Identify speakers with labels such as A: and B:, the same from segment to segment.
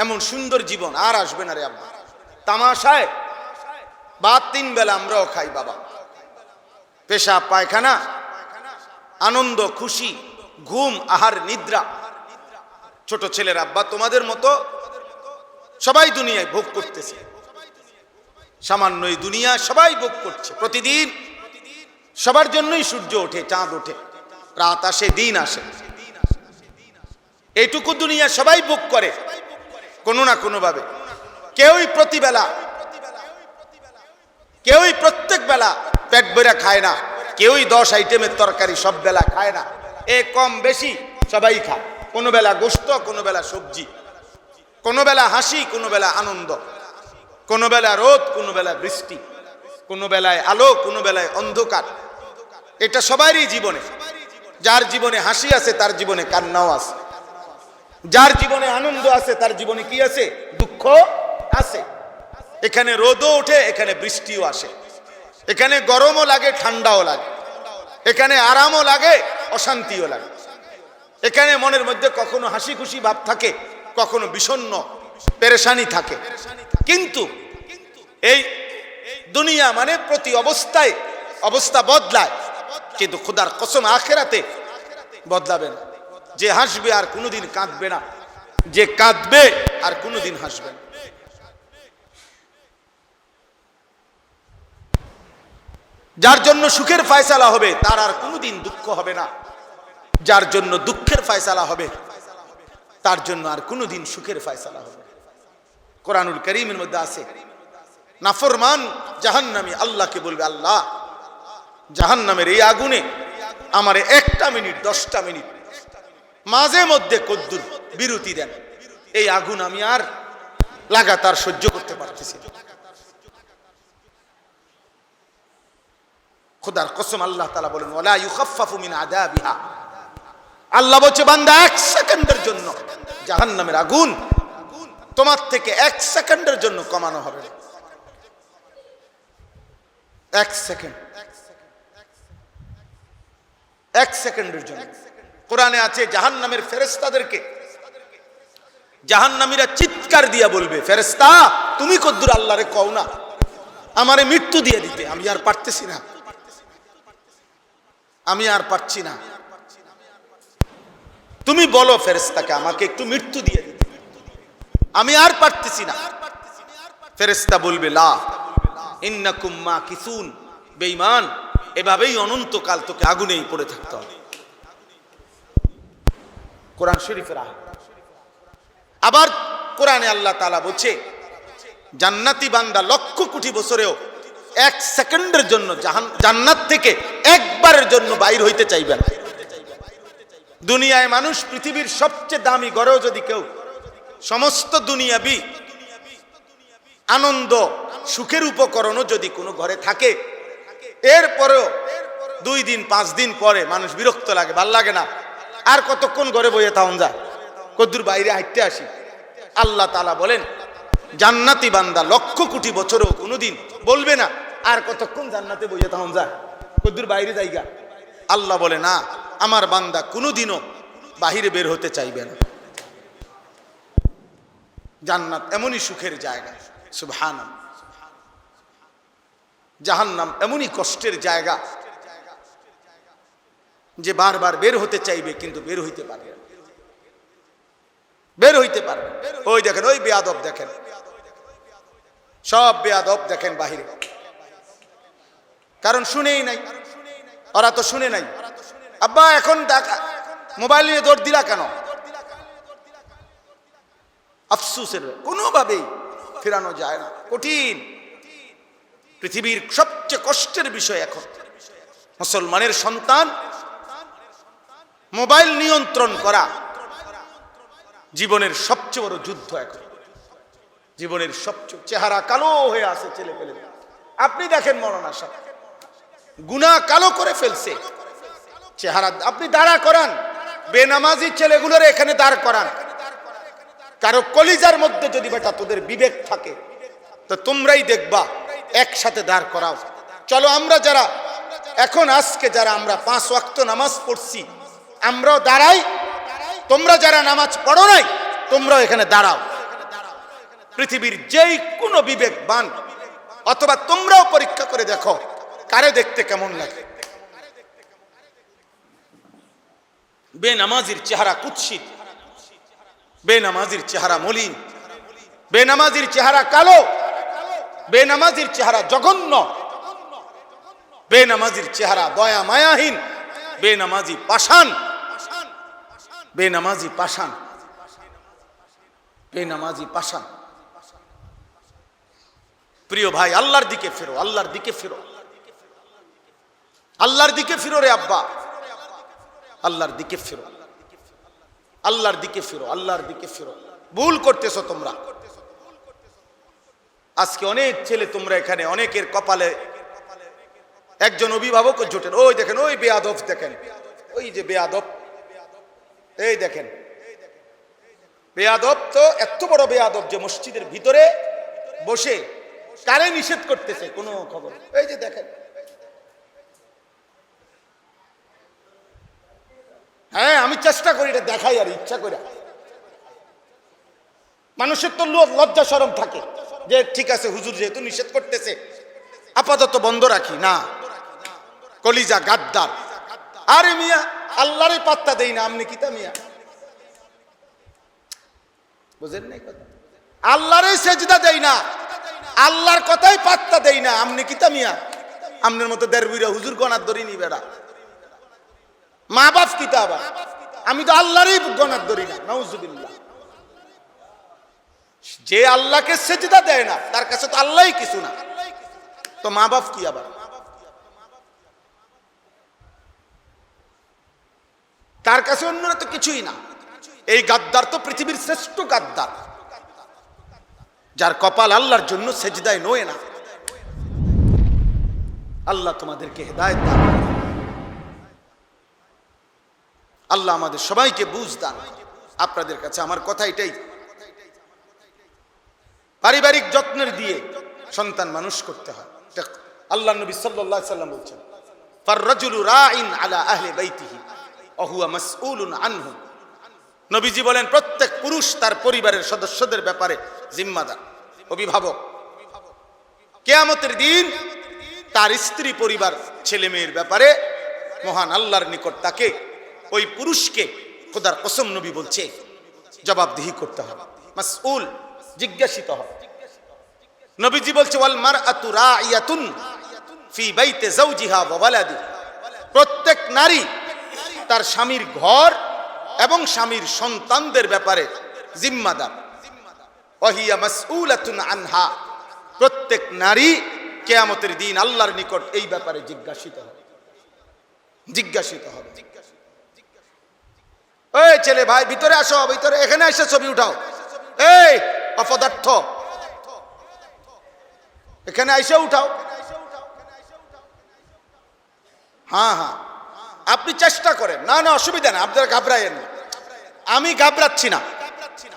A: এমন সুন্দর জীবন আর আসবে না রে আব্বা। তামাশায় বা 3 বেলা আমরাও খাই বাবা, পেশাব পায়খানা, আনন্দ খুশি, ঘুম আহার নিদ্রা। ছোট ছেলের আব্বা তোমাদের মতো সবাই দুনিয়ায় ভোগ করতেছে, সামান্য এই দুনিয়া সবাই ভোগ করছে। প্রতিদিন সবার জন্যই সূর্য ওঠে, চাঁদ ওঠে, রাত আসে, দিন আসে। এইটুকু দুনিয়া সবাই ভোগ করে কোনো না কোনো ভাবে। কেউই প্রতিবেলা, কেউই প্রত্যেক বেলা পেট ভরে খায় না, কেউই 10 আইটেমের তরকারি সব বেলা খায় না। এ কম বেশি সবাই খায়। কোনো বেলা গোশত, কোনো বেলা সবজি, কোনো বেলা হাসি, কোনো বেলা আনন্দ, কোনো বেলা রোদ, কোনো বেলা বৃষ্টি, কোনো বেলায় আলো, কোনো বেলায় অন্ধকার। এটা সবারই জীবনে। যার জীবনে হাসি আছে তার জীবনে কান্নাও আছে, যার জীবনে আনন্দ আছে তার জীবনে কি আছে? দুঃখ আছে। এখানে রোদও ওঠে, এখানে বৃষ্টিও আসে, এখানে গরমও লাগে, ঠান্ডাও লাগে, এখানে আরামও লাগে, অশান্তিও লাগে। এখানে মনের মধ্যে কখনো হাসি খুশি ভাব থাকে, কখনো বিষণ্ণ পেরেশানি থাকে। কিন্তু এই দুনিয়া মানে প্রতি অবস্থায় অবস্থা বদলায়, কিন্তু খোদার কসম আখিরাতে বদলাবে না। যে হাসবে আর কোনোদিন কাঁদবে না, যে কাঁদবে আর কোনোদিন হাসবে না। যার জন্য সুখের ফয়সালা হবে তার আর কোনোদিন দুঃখ হবে না, যার জন্য দুঃখের ফয়সালা হবে তার জন্য আর কোনোদিন সুখের ফয়সালা হবে না। কোরআনুল কারীমের মধ্যে আছে, নাফরমান জাহান্নামী আল্লাহকে বলবে, আল্লাহ জাহান্নামের এই আগুনে আমারে 1টা মিনিট 10টা মিনিট মাঝে মধ্যে কদ্দুর বিরতি দেন, এই আগুন আমি আর লাগাতার সহ্য করতে পারতেছি না। খোদার কসম আল্লাহ তাআলা বলেন, ওয়ালা ইউখাফফাফু মিন আযাবিহা। আল্লাহ বলছে, বান্দা 1 সেকেন্ডের জন্য জাহান্নামের আগুন তোমার থেকে 1 সেকেন্ডের জন্য কমানো হবে না। 1 সেকেন্ড, 1 সেকেন্ডের জন্য। কোরআনে আছে জাহান্নামের ফেরেশতাদেরকে জাহান্নামীরা চিৎকার দিয়া বলবে, ফেরেশতা তুমি কদ্দুর আল্লাহরে কও না আমারে মৃত্যু দিয়ে দিতে, আমি আর পারতেছি না, আমি আর পারছি না, তুমি বলো ফেরেশতাকে আমাকে একটু মৃত্যু দিয়ে দিতে, আমি আর পারতেছি না। ফেরেশতা বলবে, লা ইন্নাকুম মাকিসুন, বেঈমান এভাবেই অনন্তকাল তোকে আগুনেই পড়ে থাকতে হবে। কোরআন শরীফের আয়াত। আবার কোরআনে আল্লাহ তাআলা বলছে, জান্নাতি বান্দা লক্ষ কোটি বছরেও 1 সেকেন্ডের জন্য জান্নাত থেকে একবারের জন্য বাইর হইতে চাইবে না। দুনিয়ায় মানুষ পৃথিবীর সবচেয়ে দামি ঘরেও যদি কেউ সমস্ত দুনিয়াবি আনন্দ সুখের উপকরণও যদি কোনো ঘরে থাকে, এরপরেও 2 দিন 5 দিন পরে মানুষ বিরক্ত লাগে, ভাল লাগে না, আর কতক্ষণ ঘরে বইয়ে থাকুন যায়, কদ্দুর বাইরে হাঁটতে আসি। আল্লাহ তাআলা বলেন, জান্নাতি বান্দা লক্ষ কোটি বছরেও কোনোদিন বলবে না আর কতক্ষণ জান্নাতে বইয়ে থাকুন যায়, কদ্দুর বাইরে যাইগা। আল্লাহ বলে, না, আমার বান্দা কোনোদিনও বাহিরে বের হতে চাইবে না। জান্নাত এমনই সুখের জায়গা, সুবহানাল্লাহ। জাহান্নাম এমনই কষ্টের জায়গা যে বারবার বের হতে চাইবে কিন্তু বের হইতে পারবে না, বের হইতে পারবে। ওই দেখেন, ওই বেয়াদব দেখেন, সব বেয়াদব দেখেন বাহিরে, কারণ শুনেই নাই, ওরা তো শুনে নাই। আব্বা এখন মোবাইল নিয়ে দৌড় দিলা কেন? আফসোসের কোনোভাবেই ফেরানো যায় না, কঠিন। পৃথিবীর সবচেয়ে কষ্টের বিষয় এখন মুসলমানের সন্তান মোবাইল নিয়ন্ত্রণ করা জীবনের সবচেয়ে বড় যুদ্ধ। এখন জীবনের সবচেয়ে চেহারা কালো হয়ে আছে ছেলে পেলে। আপনি দেখেন মৌলানা সাহেব গুনাহ কালো করে ফেলছে চেহারা। আপনি দাঁড়া করান বেনামাজি ছেলেগুলোর এখানে দাঁড় করান, কারো কলিজার মধ্যে যদি বেটা তোদের বিবেক থাকে তো তোমরাই দেখবা, একসাথে দাঁড় করাও। চলো আমরা যারা এখন আজকে যারা আমরা 5 ওয়াক্ত নামাজ পড়ছি আমরাও দাঁড়াই, তোমরা যারা নামাজ পড়ো নাই তোমরাও এখানে দাঁড়াও। পৃথিবীর যেই কোনো বিবেকবান অথবা তোমরাও পরীক্ষা করে দেখো কারে দেখতে কেমন লাগে। বেনামাজির চেহারা কুৎসিত, বেনামাজির চেহারা মলিন, বেনামাজির চেহারা কালো, বেনামাজির চেহারা জঘন্য, বেনামাজির চেহারা দয়া মায়াহীন, বেনামাজি পাষাণ, বেনামাজি পাষাণ, বেনামাজি পাষাণ। প্রিয় ভাই, আল্লাহর দিকে ফিরো, আল্লাহর দিকে ফিরো, আল্লাহর দিকে ফিরো রে আব্বা, আল্লাহর দিকে ফিরো, আল্লাহর দিকে ফিরো, আল্লাহর দিকে ফিরো। ভুল করতেছো তোমরা। আজকে অনেক ছেলে তোমরা এখানে, অনেকের কপালে একজন অভিভাবক জোটেন। ওই দেখেন, ওই বেয়াদব দেখেন, ওই যে বেয়াদব, এই দেখেন বেয়াদব। তো এত বড় বেয়াদব যে মসজিদের ভিতরে বসে কারে নিষেধ করতেছে কোনো খবর। এই যে দেখেন, হ্যাঁ আমি চেষ্টা করি এটা দেখাই, আর ইচ্ছা করে। মানুষের তো লজ্জা শরম থাকে যে ঠিক আছে হুজুর যেহেতু নিষেধ করতেছে আপাতত বন্ধ রাখি না। কলিজা গাদ্দার। আরে মিয়া, আল্লাহরে পাত্তা দেই না, আমনি কিতা মিয়া, বুঝেন নাই কথা? আল্লাহরে সেজদা দেই না, আল্লাহর কথাই পাত্তা দেই না, আমনি কিতা মিয়া? আমনের মতো দেড় হুজুর গনার ধরি নি বেড়া। মা বাপ কিতা আবার? আমি তো আল্লাহরই গনার ধরি না, নাউজুবিল্লাহ। যে আল্লাহকে সেজদা দেয় না তার কাছে তো আল্লাহই কিছু না, তো মা বাপ কি আবার? তার কাছে অন্যরা তো কিছুই না। এই গাদ্দার তো পৃথিবীর শ্রেষ্ঠ গাদ্দার, যার কপাল আল্লাহর জন্য সেজদায় নয় না। আল্লাহ তোমাদেরকে হেদায়েত দান করুন। আল্লাহ আমাদের সবাইকে বুঝ দান। আপনাদের কাছে আমার কথা এটাই, পারিবারিক যত্নের দিয়ে সন্তান মানুষ করতে হয়। আল্লাহ নবী সাল্লাল্লাহু আলাইহি ওয়াসাল্লাম বলেছেন, ফার-রাজুলু রাঈন আলা আহলি বাইতিহি ওয়া হুয়া মাসউলুন আনহু। নবীজি বলেন প্রত্যেক পুরুষ তার পরিবারের সদস্যদের ব্যাপারে জিম্মাদার, অভিভাবক। কিয়ামতের দিন তার স্ত্রী পরিবার ছেলে মেয়ের ব্যাপারে মহান আল্লাহর নিকট তাকে, ওই পুরুষকে খোদার কসম নবী বলছে জবাবদিহি করতে হবে, মাসউল, জিজ্ঞাসিত হবে। নবীজি বলছে ওয়াল মারআতু রাইয়াতুন ফি বাইতি যাওজিহা ওয়া ওয়ালাদি। প্রত্যেক নারী তার স্বামীর ঘর এবং স্বামীর সন্তানদের ব্যাপারে জিম্মাদার। ওয়াহিয়া মাসউলাতুন আনহা। প্রত্যেক নারী কিয়ামতের দিন আল্লাহর নিকট এই ব্যাপারে জিজ্ঞাসিত হবে, জিজ্ঞাসিত হবে। এই ছেলে ভাই ভিতরে আসো, ভিতরে, এখানে এসে ছবি উঠাও। এই অপদার্থ, এখানে এসে উঠাও। হ্যাঁ হ্যাঁ, আপনি চেষ্টা করেন। না না, অসুবিধা না, আপনারা ঘাবড়ায়েন না। আমি ঘাবড়াচ্ছি না,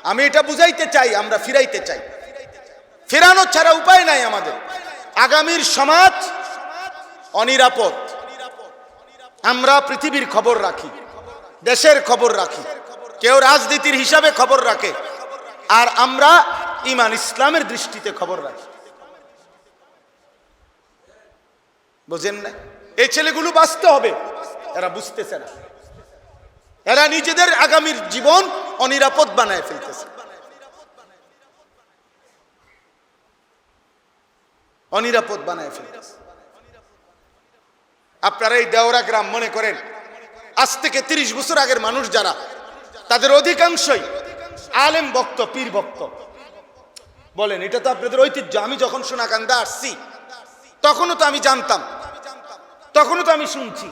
A: আমি এটা বুঝাইতে চাই, আমরা ফিরাইতে চাই। ফেরানো ছাড়া উপায় নাই আমাদের। আগামীর সমাজ অনিরাপদ। আমরা পৃথিবীর খবর রাখি, দেশের খবর রাখি, কেউ রাজনীতির হিসাবে খবর রাখে, আর আমরা ঈমান ইসলামের দৃষ্টিতে খবর রাখি। বুঝেন না? এই ছেলেগুলো বাঁচতে হবে, এরা বুঝতেছে না। এরা নিজেদের আগামীর জীবন অনিরাপদ বানায় ফেলতেছে, অনিরাপদ বানায় ফেলতেছে। আপনারা এই দেওরা গ্রাম মনে করেন আজ থেকে 30 বছর আগের মানুষ যারা, তাদের অধিকাংশই আলেম ভক্ত, পীর ভক্ত। বলেন, এটা তো আপনাদের ঐতিহ্য। আমি যখন সোনাকান্দা আসছি তখনও তো আমি জানতাম, তখনও তো আমি শুনছি।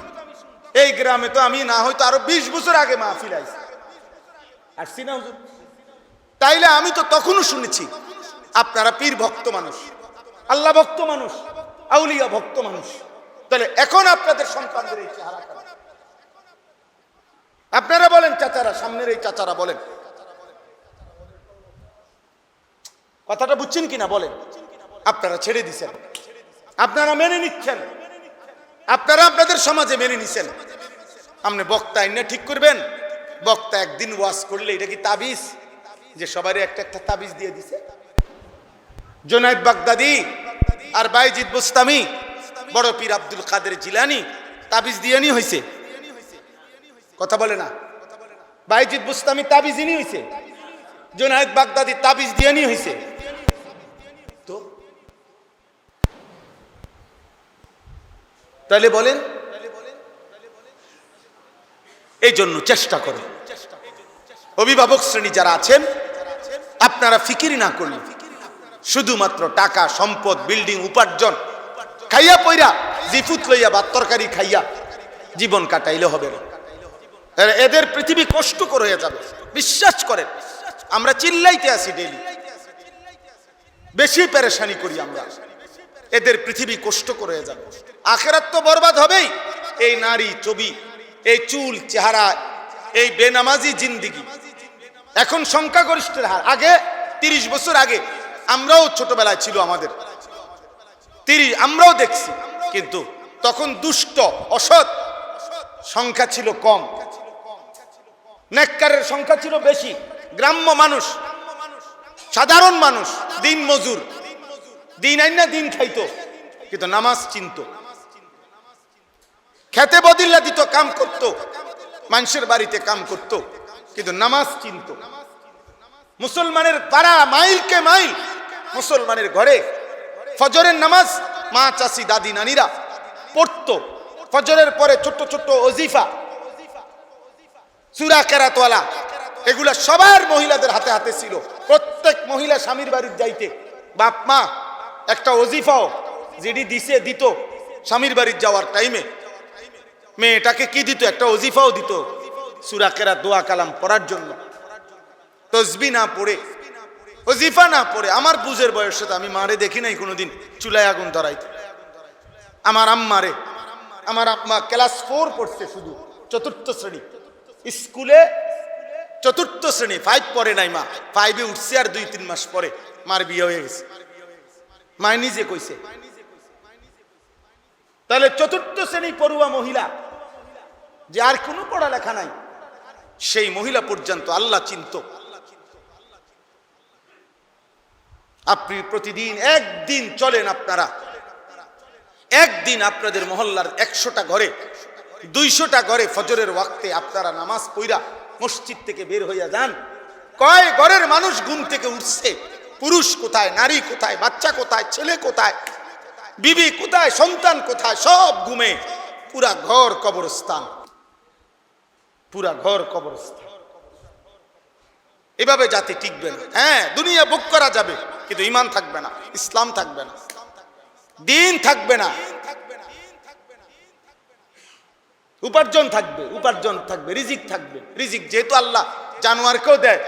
A: এই গ্রামে তো আমি না হয়তো আরো 20 বছর আগে মাহফিল আসছি না হুজুর? তাইলে আমি তো তখনও শুনেছি আপনারা পীর ভক্ত মানুষ, আল্লাহ ভক্ত মানুষ, আউলিয়া ভক্ত মানুষ। তাহলে এখন আপনাদের সন্তানদের এই চেহারা কেন? আপনারা বলেন, চাচারা, সামনের এই চাচারা বলেন, কথাটা বুঝছেন কিনা বলেন? আপনারা ছেড়ে দিচ্ছেন, আপনারা মেনে নিচ্ছেন, আপনারা আপনাদের সমাজে মেনে নিচ্ছেন। আপনি বক্তা এনে ঠিক করবেন? বক্তা একদিন ওয়াজ করলে এটা কি তাবিজ যে সবারই একটা একটা তাবিজ দিয়ে দিছে? জুনায়েদ বাগদাদি আর বাইজিদ বুস্তামি, বড় পীর আব্দুল কাদের জিলানী তাবিজ দিয়ানি হয়েছে। কথা বলে না? বাইজিদ বুস্তামি তাবিজিনি হয়েছে, জুনায়েদ বাগদাদি তাবিজ দিয়ানি হয়েছে। তো তাহলে বলেন, এই জন্য চেষ্টা করুন, অভিভাবক শ্রেণী যারা আছেন আপনারা ফিকির না করুন, শুধুমাত্র টাকা সম্পদ বিল্ডিং উপার্জন খাইয়া পয়রা জিফুত লইয়া বা তরকারি খাইয়া জীবন কাটাইলে হবে না। এদের পৃথিবী কষ্টকর হয়ে যাবে, বিশ্বাস করেন। আমরা চিল্লাইতে আসি ডেইলি, বেশি পেরেশানি করি আমরা, এদের পৃথিবী কষ্টকর হয়ে যাবে। আখেরাত তো বরবাদ হবেই। এই নারী ছবি, এই চুল চেহারা, এই বেনামাজি জিন্দিগি, এখন সংখ্যাগরিষ্ঠের হার। আগে 30 বছর আগে আমরাও ছোটবেলায় ছিল, আমাদের 30 আমরাও দেখছি, কিন্তু তখন দুষ্ট অসৎ সংখ্যা ছিল কম, নেককারের সংখ্যা ছিল বেশি। গ্রাম্য মানুষ, সাধারণ মানুষ, দিন মজুর, দিন আইনা দিন খাইতো, কিন্তু নামাজ চিনত। খেতে বদিল্লা দিত, কাম করত, মানুষের বাড়িতে কাম করত, কিন্তু নামাজ চিনত। মুসলমানের পাড়া মাইলকে মাইল মুসলমানের ঘরে ফজরের নামাজ মা চাচি দাদি নানিরা পড়তো। ফজরের পরে ছোট্ট ছোট্ট ওজিফা, সূরা কেরাতওয়ালা, এগুলা সবার মহিলাদের হাতে হাতে ছিল। প্রত্যেক মহিলা স্বামীর বাড়ির যাইতে বাপ মা একটা ওজিফাও যেটি দিছে দিত, স্বামীর বাড়ির যাওয়ার টাইমে মেয়েটাকে কি দিত? একটা ওজিফাও দিত, সূরা কেরাত দোয়া কালাম পড়ার জন্য। তসবিহ না পড়ে, ওজিফা না পড়ে, আমার বুঝের বয়সে তো আমি মারে দেখি নাই কোনোদিন চুলায় আগুন ধরাইতে। আমার আম্মা ক্লাস 4 পড়ছে, শুধু 4র্থ শ্রেণী স্কুলে, 4র্থ শ্রেণী, 5 পড়ে নাই। মা 5-এ উঠছে, আর 2-3 মাস পরে মার বিয়ে হয়ে গেছে। মায় নিজে কইছে। তাহলে 4র্থ শ্রেণী পড়ুয়া মহিলা, যে আর কোনো পড়ালেখা নাই, সেই মহিলা পর্যন্ত আল্লাহ চিনত। আপনি প্রতিদিন একদিন চলেন, আপনারা একদিন আপনাদের মহল্লার 100টা ঘরে 200টা ঘরে ফজরের ওয়াক্তে আপনারা নামাজ পড়া মসজিদ থেকে বের হইয়া যান। কয় ঘরের মানুষ ঘুম থেকে উঠছে? পুরুষ কোথায়, নারী কোথায়, বাচ্চা কোথায়, ছেলে কোথায়, বিবি কোথায়, সন্তান কোথায়? সব ঘুমে, পুরা ঘর কবরস্থান, পুরা ঘর কবরস্থান। এভাবে জাতি টিকবে না। হ্যাঁ, দুনিয়া ভোগ করা যাবে, কিন্তু ঈমান থাকবে না, ইসলাম থাকবে না, দ্বীন থাকবে না। উপার্জন থাকবে, রিজিক থাকবে। রিজিক যেহেতু আল্লাহ জানোয়ারকেও দেয়,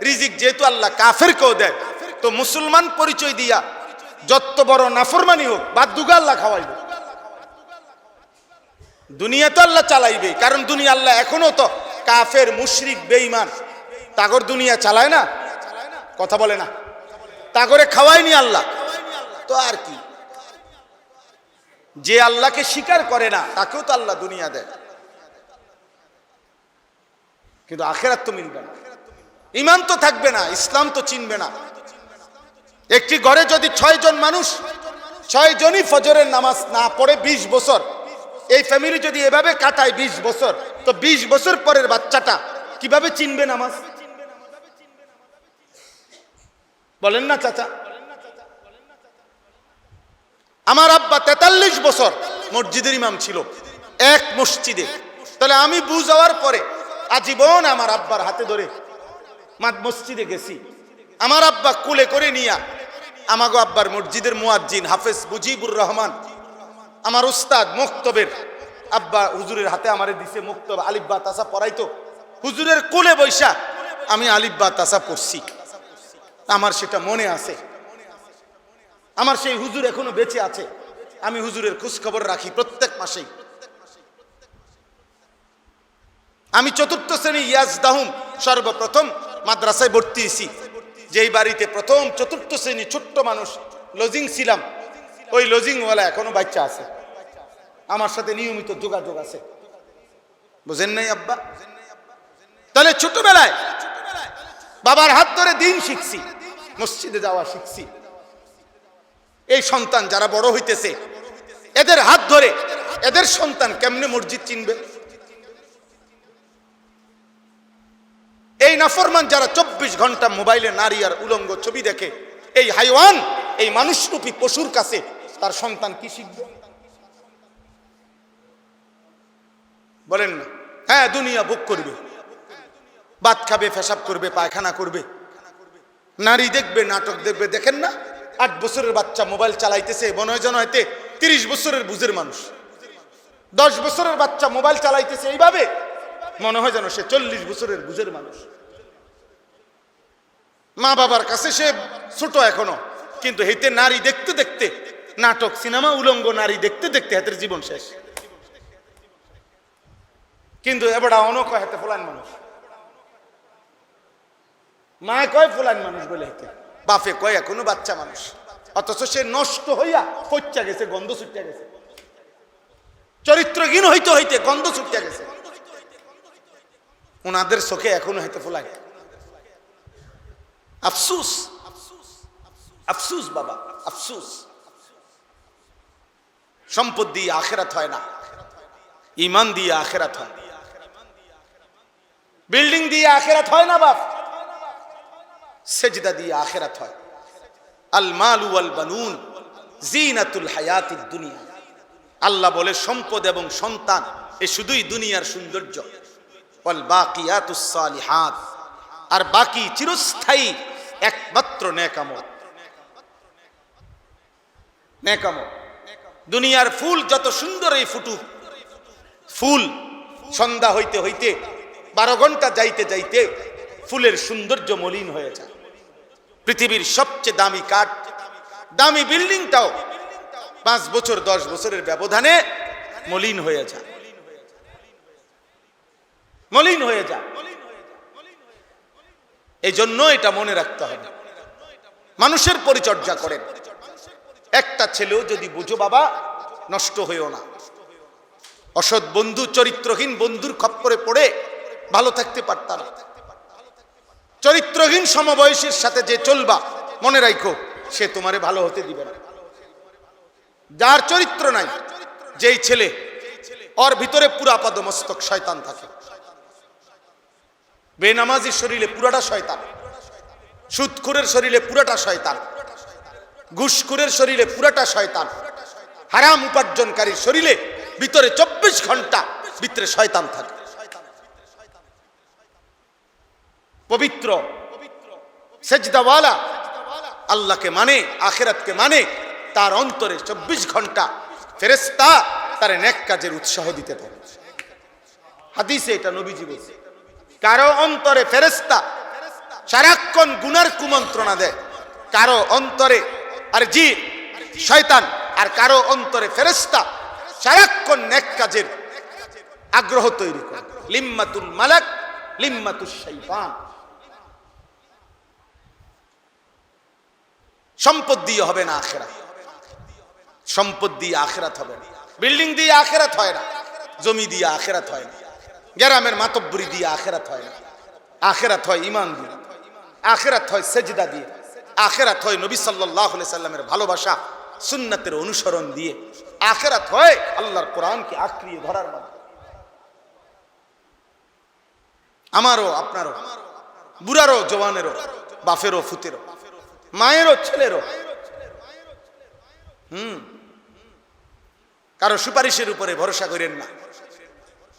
A: রিজিক যেহেতু আল্লাহ কাফেরকেও দেয়, তো মুসলমান পরিচয় দিয়া যত বড় নাফরমানি হোক, বাদ দুগা আল্লাহ খাওয়াইবে। দুনিয়া তো আল্লাহ চালাইবে, কারণ দুনিয়া আল্লাহ এখনো তো কাফের মুশরিক বেঈমান তাগর দুনিয়া চালায় না। কথা বলে না? তাগরে খাওয়ায়নি আল্লাহ, তো আর কি? যে আল্লাহকে স্বীকার করে না তাকেও তো আল্লাহ দুনিয়া দেয়, কিন্তু আখেরাত তো মিলবে না, ঈমান তো থাকবে না, ইসলাম তো চিনবে না। একটি ঘরে যদি 6 জন মানুষ, 6 জনই ফজরের নামাজ না পড়ে 20 বছর, এই ফ্যামিলি যদি এভাবে কাটায় 20 বছর, তো 20 বছর পরের বাচ্চাটা কিভাবে চিনবে নামাজ? বলেন না চাচা? আমার আব্বা 43 বছর মসজিদের ইমাম ছিল, এক মসজিদে। তাহলে আমি বুঝ হওয়ার পরে আজীবন আমার আব্বার হাতে ধরে মসজিদে গেছি। আমার আব্বা কুলে করে নিয়া আমাগো আব্বার মসজিদের মুয়াজ্জিন হাফেজ মুজিবুর রহমান, আমার উস্তাদ মুক্তবের আব্বা হুজুরের হাতে আমারে দিছে মুক্তব, আলিফ বা তাসা পড়াইতো। হুজুরের কোলে বৈশা আমি আলিফ বা তাসা পড়ছি, আমার সেটা মনে আছে। আমার সেই হুজুর এখনো বেঁচে আছে, আমি হুজুরের খোঁজ খবর রাখি প্রত্যেক মাসেই। আমি 4র্থ শ্রেণী ইয়াজদাহুম সর্বপ্রথম মাদ্রাসায় ভর্তি হয়েছি, যেই বাড়িতে প্রথম 4র্থ শ্রেণী ছোট্ট মানুষ লজিং ছিলাম, ওই লজিংওয়ালা এখনো বাচ্চা আছে, আমার সাথে নিয়মিত যোগাযোগ আছে। বুঝেন নাই আব্বা? তাহলে ছোটবেলায় বাবার হাত ধরে দিন শিখছি, মসজিদে যাওয়া শিখছি, এই সন্তান যারা বড় হইতেছে এদের হাত ধরে এদের সন্তান কেমনে মসজিদ চিনবে? এই নাফরমান যারা 24 ঘন্টা মোবাইলে নারী আর উলঙ্গ ছবি দেখে, এই হাইওয়ান, এই মানুষরূপী পশুর কাছে তার সন্তান কি শিখবে? বলেন না? হ্যাঁ, দুনিয়া ভোগ করবে, ভাত খাবে, পেশাব করবে, পায়খানা করবে, নারী দেখবে, নাটক দেখবে। দেখেন না 8 বছরের বাচ্চা মোবাইল চালাইতেছে, মনে হয় যেন হয়তো 30 বছরের বুঝের মানুষ। 10 বছরের বাচ্চা মোবাইল চালাইতেছে এইভাবে, মনে হয় যেন সে 40 বছরের বুঝের মানুষ। মা বাবার কাছে সে ছোট এখনো, কিন্তু হেতে নারী দেখতে দেখতে, নাটক সিনেমা উলঙ্গ নারী দেখতে দেখতে হাতের জীবন শেষ। কিন্তু এবারে অনক হাতে ফোলান মানুষ, মায় কয় ফোলান মানুষ বলে, হেতে বাপে কয় এখনো বাচ্চা মানুষ। অথচ সে নষ্ট হইয়া পচা গেছে, গন্ধ ছুটিয়া গেছে, চরিত্রহীন হইতে হইতে গন্ধ ছুটিয়া গেছে। ওনাদের চোখে এখনো হেতে ফোলায়। আফসুস, আফসুস বাবা, আফসুস। সম্পদ দিয়ে আখেরাত হয় না, ঈমান দিয়ে আখেরাত হয়। বিল্ডিং দিয়ে আখেরাত হয় না বাপ, সেজদা দিয়ে আখেরাত হয়। আল মালু ওয়াল বানুন জিনাতুল হায়াতিদ দুনিয়া। আল্লাহ বলে সম্পদ এবং সন্তান এ শুধুই দুনিয়ার সৌন্দর্য। ওয়াল বাকিয়াতুস সালিহাত, আর বাকি চিরস্থায়ী একমাত্র নেক আমল। নেক আমল। দুনিয়ার ফুল যত সুন্দরই ফুটুক, ফুল সন্ধ্যা হইতে হইতে 12 ঘন্টা যাইতে যাইতে ফুলের সৌন্দর্য মলিন হয়ে যায়। পৃথিবীর সবচেয়ে দামি কাঠ, দামি বিল্ডিংটাও 5 বছর 10 বছরের ব্যবধানে মলিন হয়ে যায়, মলিন হয়ে যায়। এই জন্য এটা মনে রাখতে হবে, মানুষের পরিচর্যা করেন। একটা ছেলেও যদি বুঝো বাবা, নষ্ট হইও না। অসৎ বন্ধু, চরিত্রহীন বন্ধুর খপ্পরে পড়ে ভালো থাকতে পারতা না। চরিত্রহীন সমবয়সীর সাথে যে চলবা, মনে রাখো সে তোমারে ভালো হতে দিবে না। যার চরিত্র নাই, যেই ছেলে, ওর ভিতরে পুরা পদমস্তক শয়তান থাকে। বেনামাজির শরীরে পুরাটা শয়তান, সুদখোরের শরীরে পুরাটা শয়তান, ঘুষখোরের শরীরে পুরাটা শয়তান, হারাম উপার্জনকারীর শরীরে ভিতরে 24 ঘন্টা ভিতরে শয়তান থাকে। পবিত্র সেজদাওয়ালা, আল্লাহকে মানে, আখিরাতকে মানে, তার অন্তরে 24 ঘন্টা ফেরেশতা তার নেক কাজের উৎসাহ দিতে থাকে। হাদিসে এটা নবীজি বলেছে, কারো অন্তরে ফেরেশতা সারাক্ষণ গুনার কুমন্ত্রণা দেয়, কারো অন্তরে আর জি শয়তান, আর কারো অন্তরে ফেরেশতা সারাক্ষণ নেক কাজের আগ্রহ তৈরি করে। লিম্মাতুল মালাক লিম্মাতুশ শাইতান। সম্পদ দিয়ে হবে না আখিরাত, সম্পদ দিয়ে আখিরাত হবে না। বিল্ডিং দিয়ে আখিরাত হয় না, জমি দিয়ে আখিরাত হয় না, গ্রামের মাতব্বরি দিয়ে আখিরাত হয় না। আখিরাত হয় ঈমান দিয়ে, আখিরাত হয় সেজদা দিয়ে, আখিরাত হয় নবী সাল্লাল্লাহু আলাইহি সাল্লামের ভালোবাসা, সুন্নাতের অনুসরণ দিয়ে, আখিরাত হয় আল্লাহর কোরআনকে আঁকড়িয়ে ধরার মাধ্যমে। আমারও, আপনারও, বুড়ারও, জওয়ানেরও, বাপেরও, ফুতেরও, মায়েরও, ছেলেরও, কারো সুপারিশের উপরে ভরসা করেন না।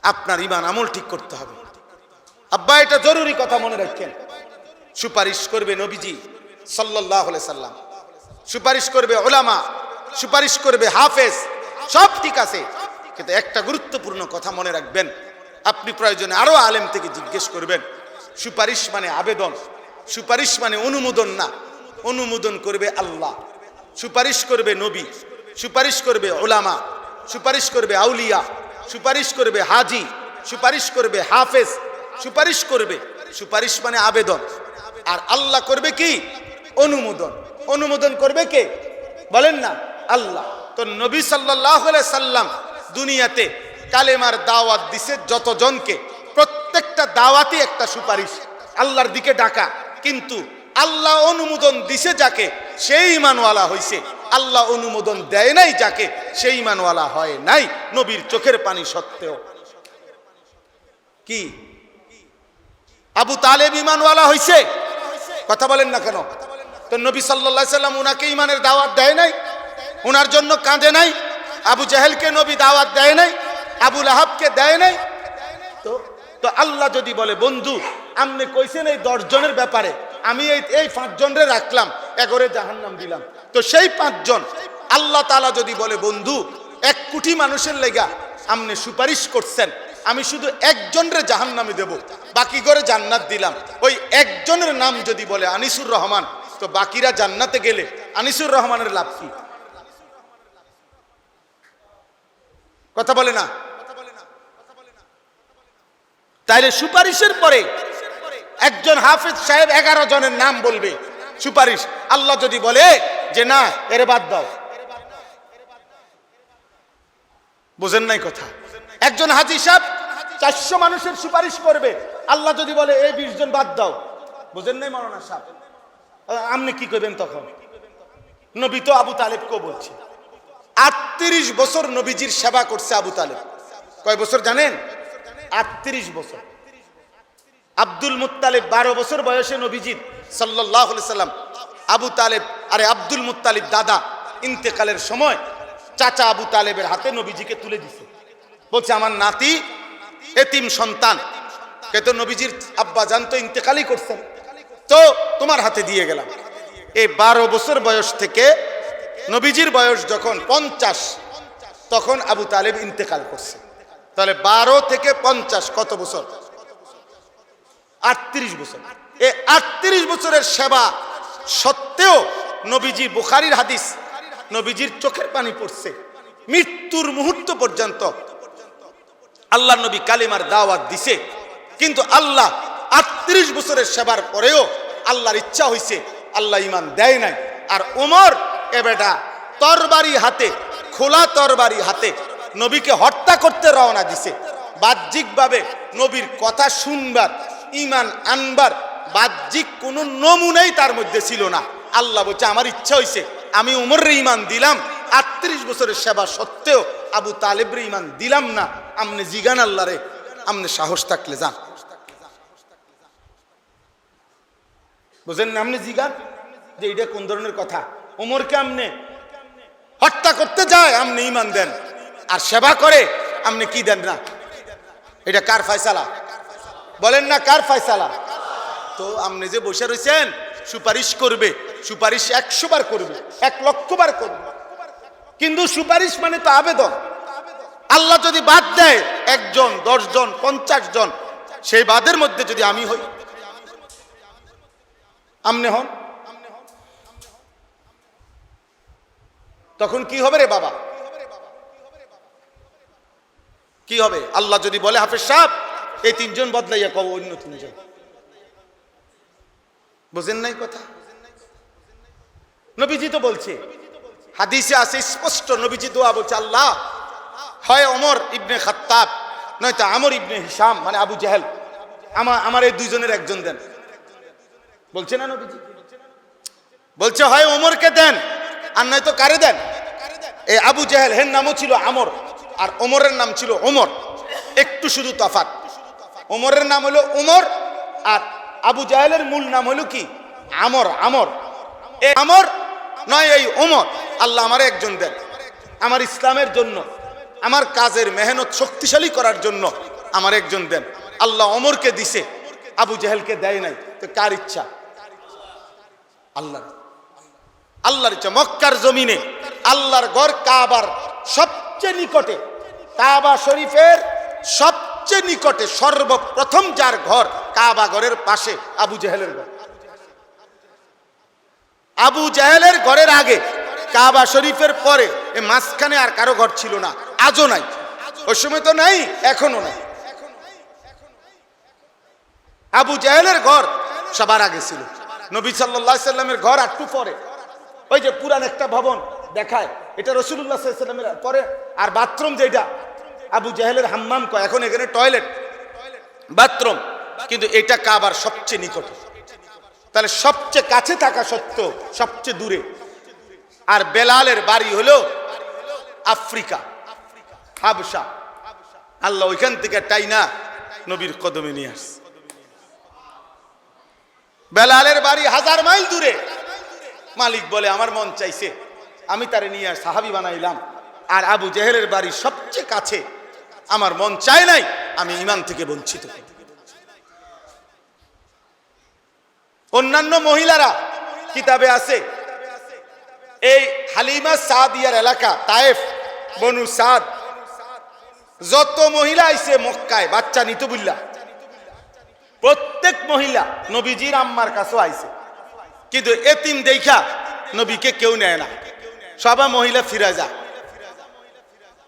A: আপনার ঈমান আমল ঠিক করতে হবে। আব্বা, এটা জরুরি কথা মনে রাখেন। সুপারিশ করবে নবীজি সাল্লাল্লাহু আলাইহি সাল্লাম, সুপারিশ করবে উলামা, সুপারিশ করবে হাফেজ, সব ঠিক আছে, কিন্তু একটা গুরুত্বপূর্ণ কথা মনে রাখবেন। আপনি প্রয়োজনে আরো আলেম থেকে জিজ্ঞেস করবেন। সুপারিশ মানে আবেদন, সুপারিশ মানে অনুমোদন না। অনুমোদন করবে আল্লাহ, সুপারিশ করবে নবী, সুপারিশ করবে উলামা, সুপারিশ করবে আউলিয়া, সুপারিশ করবে হাজি, সুপারিশ করবে হাফেজ, সুপারিশ করবে। সুপারিশ মানে আবেদন, আর আল্লাহ করবে কি? অনুমোদন। অনুমোদন করবে কে? বলেন না, আল্লাহ। তো নবী সাল্লাল্লাহু আলাইহি সাল্লাম দুনিয়াতে কালেমার দাওয়াত দিছে যতজনকে, প্রত্যেকটা দাওয়াতই একটা সুপারিশ, আল্লাহর দিকে ডাকা। কিন্তু আল্লাহ অনুমোদন দিছে যাকে, সেই ঈমানওয়ালা হইছে। আল্লাহ অনুমোদন দেয় নাই যাকে, সেই ঈমানওয়ালা হয় নাই নবীর চোখের পানি সত্ত্বেও। কি আবু তালেব ঈমানওয়ালা হইছে? কথা বলেন না কেন? তো নবী সাল্লাল্লাহু আলাইহি সাল্লাম উনাকে ঈমানের দাওয়াত দেয় নাই? উনার জন্য কাঁদে নাই? আবু জাহেলকে নবী দাওয়াত দেয় নাই? আবু লাহাবকে দেয় নাই? তো আল্লাহ যদি বলে বন্ধু আপনি কইছেন এই 10 জনের ব্যাপারে, আমি এই 5 জনরে রাখলাম, এগরে জাহান্নাম দিলাম, তো সেই 5 জন আল্লাহ তাআলা যদি বলে বন্ধু 1 কোটি মানুষের লেগা আপনি সুপারিশ করছেন, আমি শুধু 1 জনরে জাহান্নামে দেব, বাকি করে জান্নাত দিলাম, ওই 1 জনের নাম যদি বলে আনিসুর রহমান, তো বাকিরা জান্নাতে গেলে আনিসুর রহমানের লাভ কি? কথা বলে না? তাইলে সুপারিশের পরে একজন হাফেজ সাহেব 11 জনের নাম বলবে সুপারিশ, আল্লাহ যদি বলে যে না এর বাদ দাও, বুঝেন নাই কথা? একজন হাজী সাহেব 400 মানুষের সুপারিশ করবে, আল্লাহ যদি বলে এই 20 জন বাদ দাও, বুঝেন নাই মাওলানা সাহেব? আপনি কি করবেন তখন? নবী তো আবু তালেবকে বলছে 38 বছর নবীজির সেবা করছে আবু তালেব। কয় বছর জানেন? 38 বছর। আব্দুল মুত্তালিব 12 বছর বয়সে নবীজির সাল্লাল্লাহু আলাইহি সাল্লাম আবু তালেব আব্দুল মুত্তালিব দাদা ইন্তেকালের সময় চাচা আবু তালেবের হাতে নবীজিকে তুলে দিছে, বলছে আমার নাতি এতিম সন্তান, কে তো নবীজির আব্বা জান তো ইন্তেকালই করছেন, তো তোমার হাতে দিয়ে গেলাম। এই 12 বছর বয়স থেকে নবীজির বয়স যখন 50, তখন আবু তালেব ইন্তেকাল করছে। তাহলে 12 থেকে 50 কত বছর? 38 বছর। এই 38 বছরের সেবা সত্ত্বেও নবীজি, বুখারীর হাদিস, নবীজির চোখের পানি পড়ছে মৃত্যুর মুহূর্ত পর্যন্ত। আল্লাহ নবী কালিমার দাওয়াত দিছে, কিন্তু আল্লাহ 38 বছরের সেবার পরেও আল্লাহর ইচ্ছা হইছে, আল্লাহ ঈমান দেয় নাই। আর ওমর এ বেটা তরবারি হাতে, খোলা তরবারি হাতে নবীকে হত্যা করতে রওনা দিছে। বাহ্যিকভাবে নবীর কথা শুনবার, ঈমান আনবার বাহ্যিক কোনো নমুনাই তার মধ্যে ছিল না। আল্লাহ বলছে আমার ইচ্ছা হইছে, আমি উমরের ঈমান দিলাম, 38 বছরের সেবা সত্ত্বেও আবু তালেবের ঈমান দিলাম না। আমনে জিগান আল্লাহরে, আমনে সাহস থাকলে যান, বুঝেন না? আমনে জিগান যে এটা কোন ধরনের কথা? উমরকে আমনে হত্যা করতে যায়, আমনে ঈমান দেন, আর সেবা করে আমনে কি দেন না? এটা কার ফয়সালা? বলেন না কার ফয়সালা? তো আপনি যে বসে রয়েছেন সুপারিশ করবে, সুপারিশ 100 বার করবে, 1 লক্ষ বার করবে, কিন্তু সুপারিশ মানে তো আবেদন। আল্লাহ যদি বাদ দেয় 1 জন, 10 জন, 50 জন, সেই বাদের মধ্যে যদি আমি হই, আমনে হন, তখন কি হবে রে বাবা? কি হবে? আল্লাহ যদি বলে হাফেজ সাহেব এই 3 জন বদলাইয়া কব অন্য 3 জন, বুঝেন নাই কথা? নবীজি তো বলছে, হাদিসে আছে স্পষ্ট, নবীজি দোয়া বলছে আল্লাহ হয় ওমর ইবনে খাত্তাব নয়তো আমর ইবনে হিশাম মানে আবু জাহেল, আমার এই 2 জনের 1 জন দেন, বলছে না নবীজি? বলছে হয় ওমরকে দেন আর নয়তো কারে দেন? এই আবু জাহেল এর নামও ছিল আমর আর ওমরের নাম ছিল ওমর, একটু শুধু তফাৎ। ওমরের নাম হলো ওমর আর আবু জাহেলের মূল নাম হলো কি? আমর। আমর এই আমর নয় এই ওমর। আল্লাহ আমার 1 জন দেন, আমার ইসলামের জন্য, আমার কাজের মেহনত শক্তিশালী করার জন্য আমার 1 জন দেন। আল্লাহ ওমরকে দিছে, আবু জাহেলকে দেয় নাই, তো কার ইচ্ছা? আল্লাহর। আল্লাহর ইচ্ছা। মক্কার জমিনে আল্লাহর ঘর কাবার সবচেয়ে নিকটে, কাবা শরীফের সবচেয়ে নিকটে সর্বপ্রথম যার ঘর, কাবা ঘরের পাশে আবু জাহেলের ঘর। আবু জাহেলের ঘরের আগে, কাবা শরীফের পরে এই মাঝখানে আর কারো ঘর ছিল না, আজও নাই। ওই সময় তো নাই, এখনো নাই। আবু জাহেলের ঘর সবার আগে ছিল, নবী সাল্লাল্লাহু আলাইহি সাল্লামের ঘর একটু পরে। ওই যে পুরান একটা ভবন দেখায়, এটা রাসূলুল্লাহ সাল্লাল্লাহু আলাইহি সাল্লামের পরে। আর বাথরুম যেটা আবু জাহেলের হাম্মাম কয়, এখন এখানে টয়লেট বাথরুম, কিন্তু এটা কাবার সবচেয়ে নিকটে। তাহলে সবচেয়ে কাছে থাকা সত্ত্বেও সবচেয়ে দূরে। আর বেলালের বাড়ি হলো আফ্রিকা, হাবশা। আল্লাহ ওইখান থেকে টাইনা নবীর কদমে নিয়ে আসছে। বেলালের বাড়ি 1000 মাইল দূরে। মালিক বলে আমার মন চাইছে আমি তারে নিয়ে সাহাবী বানাইলাম, আর আবু জেহেলের বাড়ি সবচেয়ে কাছে, আমার মন চায় নাই আমি ঈমান থেকে বঞ্চিত। অন্যান্য মহিলারা কিতাবে আছে এই হালিমা সাদিয়ার এলাকা তায়েফ, বনু সাদ, যত মহিলা আইছে মক্কায় বাচ্চা নিতে বুল্লা, প্রত্যেক মহিলা নবীজির আম্মার কাছেও আইছে, কিন্তু এতিম দেখা নবীকে কেউ নেয় না, সবা মহিলা ফিরা যায়।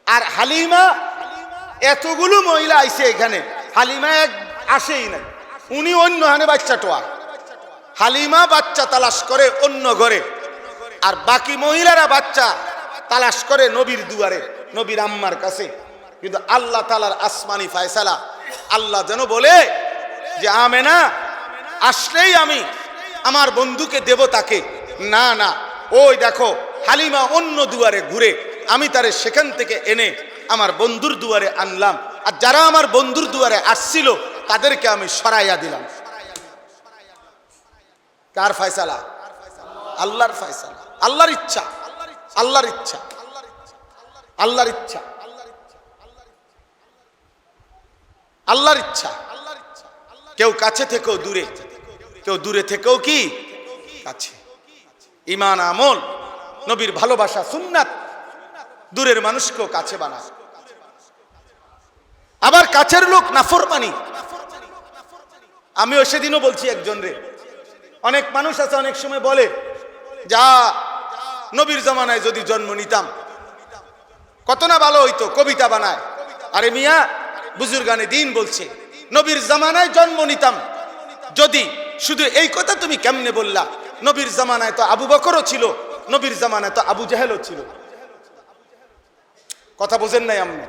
A: আর হালিমা, এতগুলো মহিলা আইছে এখানে, হালিমা এক আসেই নাই, উনি অন্য হানে বাচ্চা টোয়া। হালিমা বাচ্চা তালাশ করে অন্য ঘরে, আর বাকি মহিলারা বাচ্চা তালাশ করে নবীর দুয়ারে, নবীর আম্মার কাছে। কিন্তু আল্লাহ তাআলার আসমানি ফয়সালা, আল্লাহ যেন বলে যে আমেনা আসলেই আমি আমার বন্ধুকে দেব তাকে, না না, ওই দেখো হালিমা অন্য দুয়ারে ঘুরে, আমি তারে সেখান থেকে এনে আমার বন্ধুর দুয়ারে আনলাম, আর যারা আমার বন্ধুর দুয়ারে আসছিল তাদেরকে আমি সরাইয়া দিলাম। কার ফয়সালা? আল্লাহর ফয়সালা, আল্লাহর ইচ্ছা, আল্লাহর ইচ্ছা, আল্লাহর ইচ্ছা, আল্লাহর ইচ্ছা। কেউ কাছে থেকেও দূরে, কেউ দূরে থেকেও কি কাছে। ঈমান, আমল, নবীর ভালোবাসা, সুন্নাত দূরের মানুষকেও কাছে বানায়। আবার কাছের লোক নাফরমানি। আমিও সেদিনও বলছি একজন রে, অনেক মানুষ আছে অনেক সময় বলে যা নবীর জামানায় যদি জন্ম নিতাম কত না ভালো হইতো, কবিতা বানায়। আরে মিয়া, বুজুর্গানে দিন বলছে নবীর জামানায় জন্ম নিতাম যদি, শুধু এই কথা তুমি কেমনে বললা? নবীর জামানায় তো আবু বকরও ছিল, নবীর জামানায় তো আবু জাহেলও ছিল। কথা বোঝেন নাই আপনি?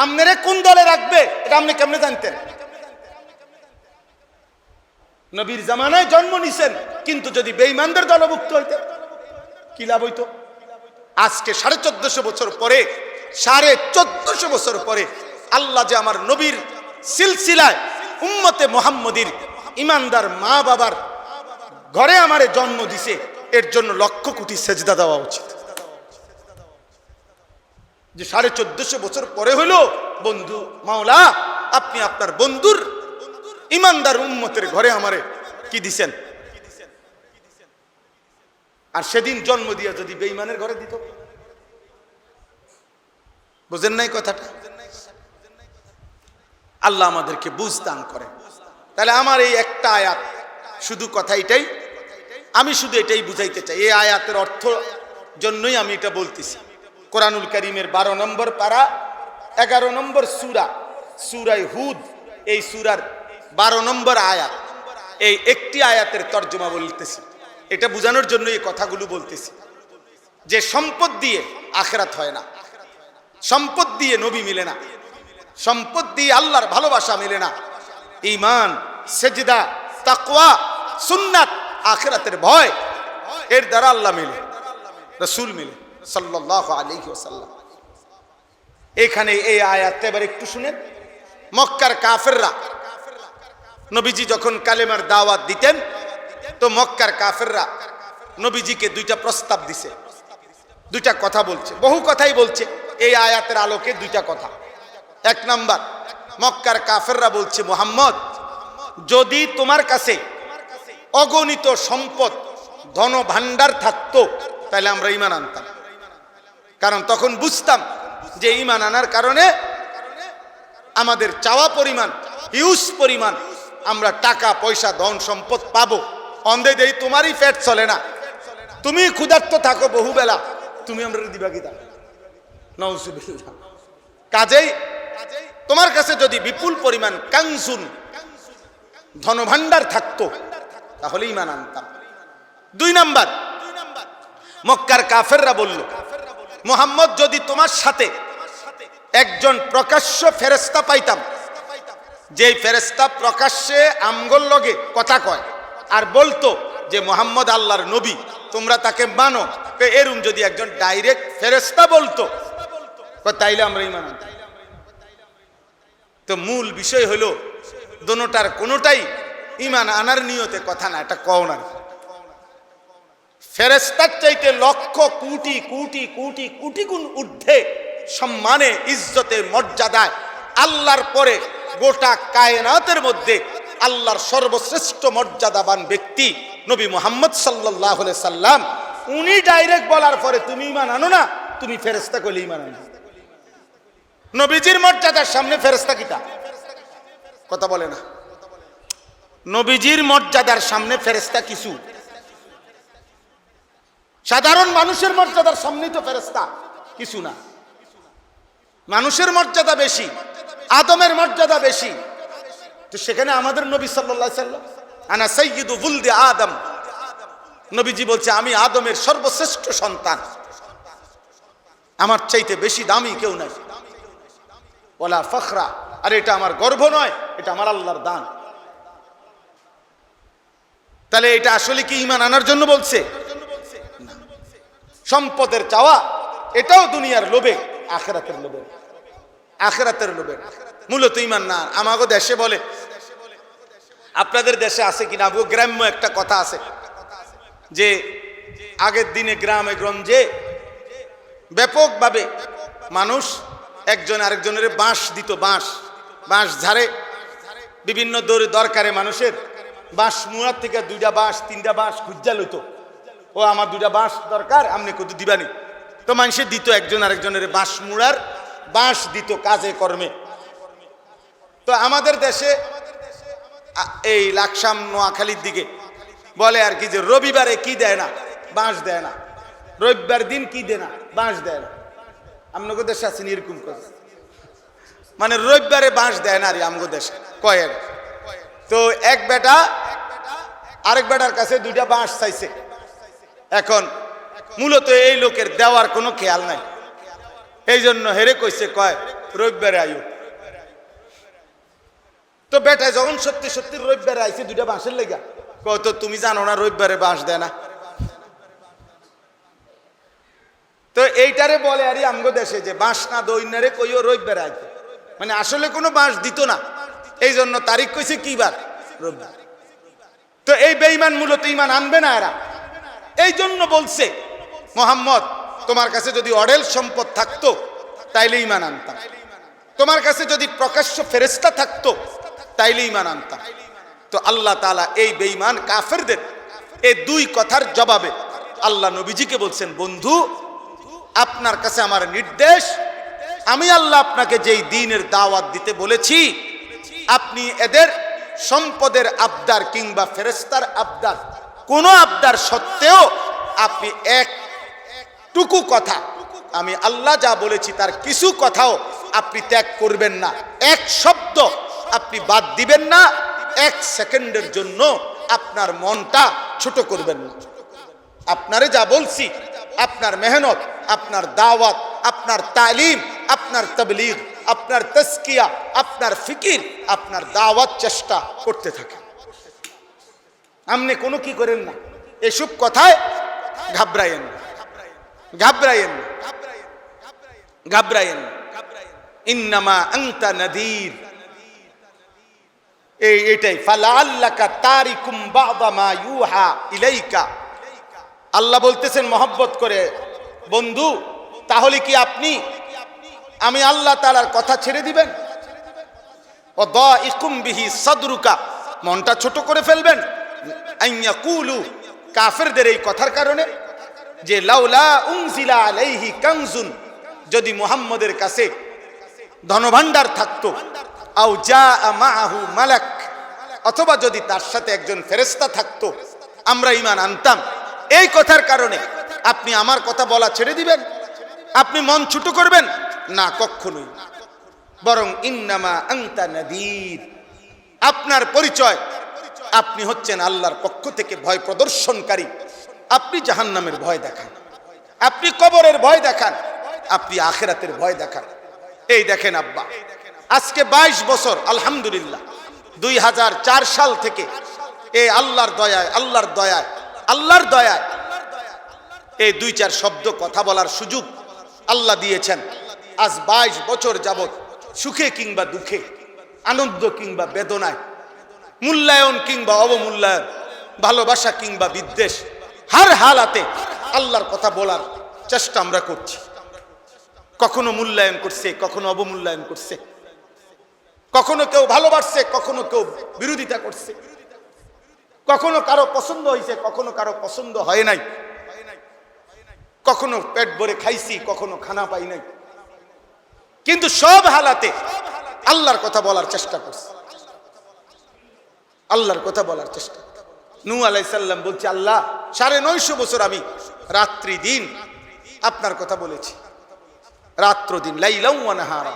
A: আমনেরে কোন দলে রাখবে এটা আপনি কেমনে জানতেন? নবীর জামানায় জন্ম নিছেন, কিন্তু যদি বেঈমানদের দলভুক্ত হইতেন কি লাভ হইতো? আজকে 1450 বছর পরে, 1450 বছর পরে আল্লাহ যে আমার নবীর সিলসিলায় উম্মতে মুহাম্মদীর ইমানদার মা বাবার ঘরে আমারে জন্ম দিছে, এর জন্য লক্ষ কোটি সেজদা দেওয়া উচিত। যে 1450 বছর পরে হলো বন্ধু মাওলা আপনি আপনার বন্ধুর ইমানদার উম্মতের ঘরে আমারে কি দিছেন। আর সেদিন জন্ম দিয়া যদি বেঈমানের ঘরে দিত, বুঝেন নাই কথাটা? আল্লাহ আমাদেরকে বুঝ দান করেন। তাহলে আমার এই একটা আয়াত, শুধু কথা এটাই, আমি শুধু এটাই বুঝাইতে চাই। এই আয়াতের অর্থ জন্যই আমি এটা বলতেছি। কোরআনুল কারীমের 12 নম্বর পারা 11 নম্বর সূরা, সূরা হুদ, এই সূরার 12 নম্বর আয়াত, এই একটি আয়াতের তর্জমা বলতেছি। এটা বোঝানোর জন্য এই কথাগুলো বলতেছি যে সম্পদ দিয়ে আখিরাত হয় না, সম্পদ দিয়ে নবী মিলে না, সম্পদ দিয়ে আল্লাহর ভালোবাসা মিলে না। ঈমান, সেজদা, তাকওয়া, সুন্নাত, আখিরাতের ভয়, এর দ্বারা আল্লাহ মিলে, রাসূল মিলে সাল্লাল্লাহু আলাইহি ওয়াসাল্লাম। এখানে এই আয়াতটা এবার একটু শুনেন। মক্কার কাফেররা নবীজি যখন কালেমার দাওয়াত দিতেন, তো মক্কার কাফেররা নবীজিকে দুইটা প্রস্তাব দিছে, দুইটা কথা বলছে, বহু কথাই বলছে। এই আয়াতের আলোকে দুইটা কথা। এক নাম্বার, মক্কার কাফেররা বলছে মুহাম্মদ যদি তোমার কাছে অগণিত সম্পদ ধন ভান্ডার থাকতো তাহলে আমরা ঈমান আনতাম, কারণ তখন বুঝতাম যে ঈমান আনার কারণে আমাদের চাওয়া পরিমাণ, হিউজ পরিমাণ আমরা টাকা পয়সা ধন সম্পদ পাবো। অন্ধে দেই তোমারই পেট চলে না, তুমি ক্ষুধার্ত থাকো বহুবেলা, তুমি আমরা দিবা কি তা? নাউজুবিল্লাহ। কাজেই তোমার কাছে যদি বিপুল পরিমাণ কানসুন ধনভাণ্ডার থাকতো তাহলে ঈমান আনতাম। দুই নাম্বার, মক্কার কাফেররা বলল মুহাম্মদ যদি তোমার সাথে একজন প্রকাশ্য ফেরেশতা পাইতাম, যেই ফেরেশতা প্রকাশ্যে আমগোর লগে কথা কয় আর বলতো যে মুহাম্মদ আল্লাহর নবী, তোমরা তাকে মানো। এরম যদি একজন ডাইরেক্ট ফেরেশতা বলতো তাইলে আমরা ঈমান আনতাম। তো মূল বিষয় হলো দোনোটার কোনোটাই ঈমান আনার নিয়তে কথা না, এটা কও না। ফেরেশতার চাইতে লক্ষ কোটি কোটি কোটি কোটি গুণ ঊর্ধ্বে সম্মানে, ইজ্জতে, মর্যাদায় আল্লাহর পরে গোটা কায়নাতের মধ্যে আল্লাহর সর্বশ্রেষ্ঠ মর্যাদাবান ব্যক্তি নবী মুহাম্মদ সাল্লাল্লাহু আলাইহি সাল্লাম, উনি ডাইরেক্ট বলার পরে তুমি ঈমান আনো না, তুমি ফেরেশতা কইলে ঈমান আনো। নবীজির মর্যাদার সামনে ফেরেশতা কিটা? কথা বলে না। নবীজির মর্যাদার সামনে ফেরেশতা কিছু। সাধারণ মানুষের মর্যাদার সামনেই তো ফেরেশতা কিছু না। মানুষের মর্যাদা বেশি, আদমের মর্যাদা বেশি। তো সেখানে আমাদের নবী সাল্লাল্লাহু আলাইহি সাল্লাম আনা সাইয়্যিদু ওয়ালদি আদম, নবীজি বলছে আমি আদমের সর্বশ্রেষ্ঠ সন্তান, আমার চাইতে বেশি দামি কেউ নাই। ওয়ালা ফখরা, আর এটা আমার গর্ব নয়, এটা আমার আল্লাহর দান। তাহলে এটা আসলে কি ঈমান আনার জন্য বলছে? সম্পদের চাওয়া এটাও দুনিয়ার লোভে, আখিরাতের লোভে, আখিরাতের লোভে মূলত ঈমান না। আমাগো দেশে বলে, আপনাদের দেশে আছে কিনা, আবু গ্রাম্য একটা কথা আছে যে আগের দিনে গ্রামে গঞ্জে ব্যাপকভাবে মানুষ একজন আরেকজনের বাঁশ দিত, বাঁশ ঝাড়ে বিভিন্ন দরকারে মানুষের বাঁশ মুড়ার থেকে 2টা বাঁশ 3টা বাঁশ খুঁজা লইতো। ও আমার 2টা বাঁশ দরকার, আপনি কত দিবানি? তো মানুষের দিত একজন আরেকজনের বাঁশ মুড়ার বাঁশ দিত কাজে কর্মে। তো আমাদের দেশে এই লাকসাম নোয়াখালীর দিকে বলে আর কি যে রবিবারে কি দেয় না, বাঁশ দেয় না, রবিবার দিন কি দেয় না, বাঁশ দেয় না। আমগো দেশে আছেন এরকম করে, মানে রবিবারে বাঁশ দেয় না আর আমগো দেশে কয়েক। তো এক বেটা আরেক বেটার কাছে 2টা বাঁশ চাইছে। এখন মূলত এই লোকের দেওয়ার কোনো খেয়াল নাই, এই জন্য হেরে কইছে কয় রবিবারে আয়ু। তো বেটা যখন সত্যি সত্যি রবিবারে আইছে 2টা বাঁশের লেগা, কয় তো তুমি জানো না রবিবারে বাঁশ দেয় না। তো এইটারে বলে আরে আমগো দেশে যে বাঁশ না দইনারে কইও রবিবারে আইতে, মানে আসলে কোনো বাঁশ দিত না, এই জন্য তারিখ কইছে কি বার, রবিবার। তো এই বেঈমান মূলত ঈমান আনবে না এরা, এই জন্য বলছে মুহাম্মদ তোমার কাছে যদি অঢেল সম্পদ থাকতো তাইলে ঈমান আনতাম, তোমার কাছে যদি প্রকাশ্য ফেরেশতা থাকতো তাইলে ঈমান আনতাম। তো আল্লাহ তাআলা এই বেঈমান কাফেরদের এই 2 কথার জবাবে আল্লাহ নবীজিকে বলছেন, বন্ধু আপনার কাছে আমার নির্দেশ, আমি আল্লাহ আপনাকে যেই দ্বীনের দাওয়াত দিতে বলেছি, আপনি এদের সম্পদের আবদার কিংবা ফেরেশতার আবদার, কোন আবদার সত্ত্বেও আপনি একটুকু কথা, আমি আল্লাহ যা বলেছি তার কিছু কথাও আপনি ত্যাগ করবেন না, এক শব্দ আপনি বাদ দিবেন না, 1 সেকেন্ডের জন্য আপনার মনটা ছোট করবেন না। আপনারে যা বলছি, আপনার মেহনত, আপনার দাওয়াত, আপনার তালিম, আপনার তাবলীগ, আপনার তাজকিয়া, আপনার ফিকির, আপনার দাওয়াত চেষ্টা করতে থাকেন। আপনি কোনো কি করেন না, এসব কথায় ঘাবড়ায়েন না, ঘাবড়ায়েন না, ঘাবড়ায়েন না। ইন্নামা আনতা নাযীর, এইটাই ফালাআল্লাকা তারিকুম বা'দা মা ইউহা ইলাইকা। আল্লাহ বলতেছেন মহব্বত করে, বন্ধু তাহলে কি আপনি আমি আল্লাহ তাআলার কথা ছেড়ে দিবেন? ওয়াদাইকুম বিহি সাদরুকা, মনটা ছোট করে ফেলবেন। আইয়াকুলু, কাফেরদের এই কথার কারণে যে লাউলা উনজিলা আলাইহি কানজুন, যদি মুহাম্মদের কাছে ধনভাণ্ডার থাকতো, আও জাআ মাআহু মালাক, অথবা যদি তার সাথে একজন ফেরেশতা থাকতো, আমরা ঈমান আনতাম। এই কথার কারণে আপনি আমার কথা বলা ছেড়ে দিবেন, আপনি মন ছোট করবেন না, কখনোই। বরং ইন্নামা আনতা নাযীর, আপনার পরিচয় আপনি হচ্ছেন আল্লাহর পক্ষ থেকে ভয় প্রদর্শনকারী। আপনি জাহান্নামের ভয় দেখান, আপনি কবরের ভয় দেখান, আপনি আখিরাতের ভয় দেখান। এই দেখেন আব্বা, আজকে 22 বছর আলহামদুলিল্লাহ 2004 সাল থেকে এই আল্লাহর দয়ায় আল্লাহর দয়ায় এই 2-4 শব্দ কথা বলার সুযোগ আল্লাহ দিয়েছেন। আজ 22 বছর যাবত সুখে কিংবা দুঃখে, আনন্দ কিংবা বেদনায়, মূল্যায়ন কিংবা অবমূল্যায়ন, ভালোবাসা কিংবা বিদ্বেষ, হার হালাতে আল্লাহর কথা বলার চেষ্টা আমরা করছি। কখনো মূল্যায়ন করছে, কখনো অবমূল্যায়ন করছে, কখনো কেউ ভালোবাসছে, কখনো কেউ বিরোধিতা করছে, কখনো কারো পছন্দ হয়েছে, কখনো কারো পছন্দ হয় নাই, কখনো পেট ভরে খাইছি, কখনো খানা পাই নাই, কিন্তু সব হালাতে আল্লাহর কথা বলার চেষ্টা করছে, আল্লাহর কথা বলার চেষ্টা। নূহ আলাইহিস সালাম বলছে, আল্লাহ 950 বছর আমি রাত্রি দিন আপনার কথা বলেছি, রাত্র দিন, লাইলাও ওয়া নাহারা।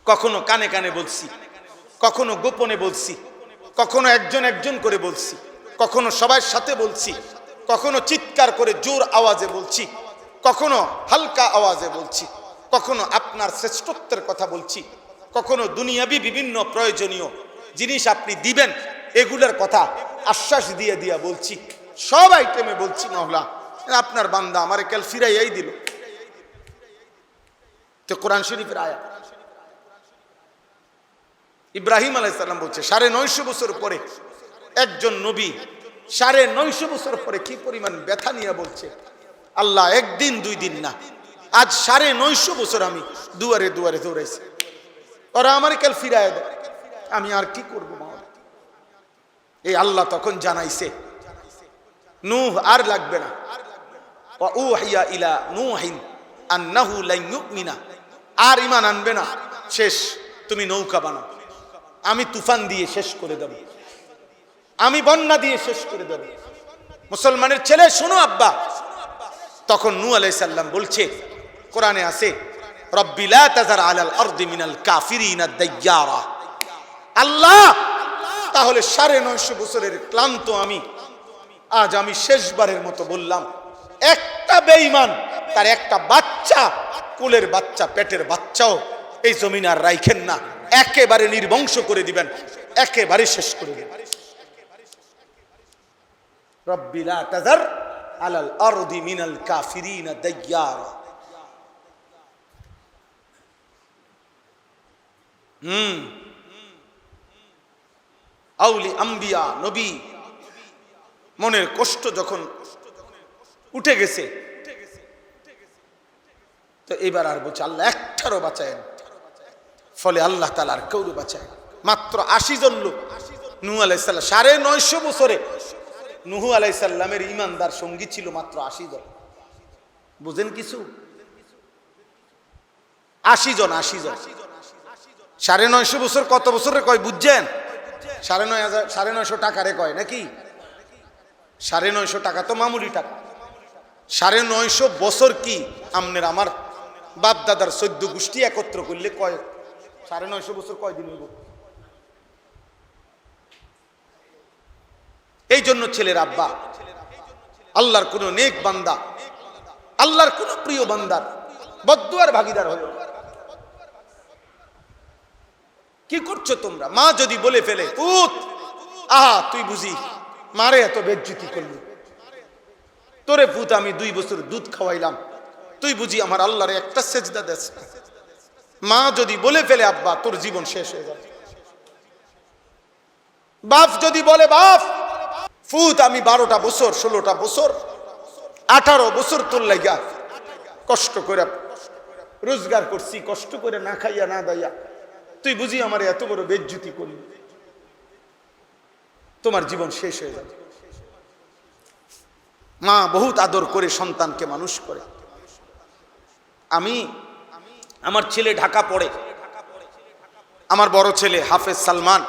A: কখনো কানে কানে বলছি, কখনো গোপনে বলছি, কখনো একজন একজন করে বলছি, কখনো সবার সাথে বলছি, কখনো চিৎকার করে জোর আওয়াজে বলছি, কখনো হালকা আওয়াজে বলছি, কখনো আপনার শ্রেষ্ঠত্বের কথা বলছি, কখনো দুনিয়াবি বিভিন্ন প্রয়োজনীয় জিনিস আপনি দিবেন এগুলোর কথা আশ্বাস দিয়ে দিয়া বলছি, সব আইটেমে বলছি মাওলা আপনার বান্দা আমারে কাল ফিরাইয়াই দিল। তো কোরআন শরীফের আয়াত। ইব্রাহিম আলাইহিস সালাম বলছে 950 বছর পরে একজন নবী 950 বছর পরে কি পরিমাণ ব্যথা নিয়ে বলছে, আল্লাহ একদিন 2 দিন না, আজ 950 বছর আমি দুয়ারে দুয়ারে দৌড়াইছি, ওরা আমার কাল ফিরায় দেয়, আমি আর কি করবো মাওলা। এই আল্লাহ তখন জানাইছে নূহ আর লাগবে না, ওয়া উহিয়া ইলা নূহিন আন্নাহু লান ইউমিনা, আর ঈমান আনবে না, শেষ, তুমি নৌকা বানাও, আমি তুফান দিয়ে শেষ করে দেব, আমি বন্যা দিয়ে শেষ করে দেব। মুসলমানের ছেলে শোনো আব্বা। তখন নূহ আলাইহিস সালাম বলছে, কোরআনে আছে, রব্বি লা তাযার আলাল আরদি মিনাল কাফিরিনা দাইয়ারা। আল্লাহ তাহলে 950 বছরের ক্লান্ত আজ আমি শেষবারের মতো বললাম, একটা বেঈমান তার একটা বাচ্চা, কোলের বাচ্চা, পেটের বাচ্চাও এই জমিন আর রাইখেন না, একেবারে নির্বংশ করে দিবেন, একেবারে শেষ করে দিবেন। রব্বি লা তাযার আলাল আরদি মিনাল কাফিরিনা দাইয়ারা। আউলি আম্বিয়া নবী মনের কষ্ট যখন উঠে গেছে, তো এবার আর বলছে আল্লাহ একটারও বাঁচায়, ফলে আল্লাহ তাআলা আর কেউ বাঁচায়। মাত্র 80 জন লোক নূহ আলাইহিস সালাম 950 বছরে নূহ আলাইহিস সালামের ঈমানদার সঙ্গী ছিল মাত্র 80 জন। বুঝেন কিছু? 80 জন 950 বছর কত বছরে কয় বুঝছেন? 950 টাকারে কয় নাকি? 950 টাকা তো মামুলি টাকা। 950 বছর কি আমনের আমার বাপ দাদার 14 গোষ্ঠী একত্র করলে কয় 950 বছর কয় দিন হইব? এই জন্য ছেলের আব্বা আল্লাহর কোন নেক বান্দা, আল্লাহর কোন প্রিয় বান্দার বদদুয়ার ভাগীদার হলো। কি করছো তোমরা? মা যদি বলে ফেলে, পুত আহা তুই বুঝি মারে এত বেজ্জতি করলি, তোরে পুত আমি 2 বছর দুধ খাওয়াইলাম, তুই বুঝি আমার আল্লাহরে একটা সেজদা দেস না। মা যদি বলে ফেলে আব্বা তোর জীবন শেষ হয়ে যাবে। বাপ যদি বলে বাপ ফুত আমি 12টা বছর 16টা বছর 18 বছর তোর লাগা কষ্ট করে রোজগার করছি, কষ্ট করে না খাইয়া না দাইয়া, তুই বুঝি আমার এত বড় বেজ্জতি করলি, তোমার জীবন শেষ হয়ে যাবে। মা বহুত আদর করে সন্তানকে মানুষ করে। আমার ছেলে ঢাকা পড়ে, আমার বড় ছেলে হাফেজ সালমান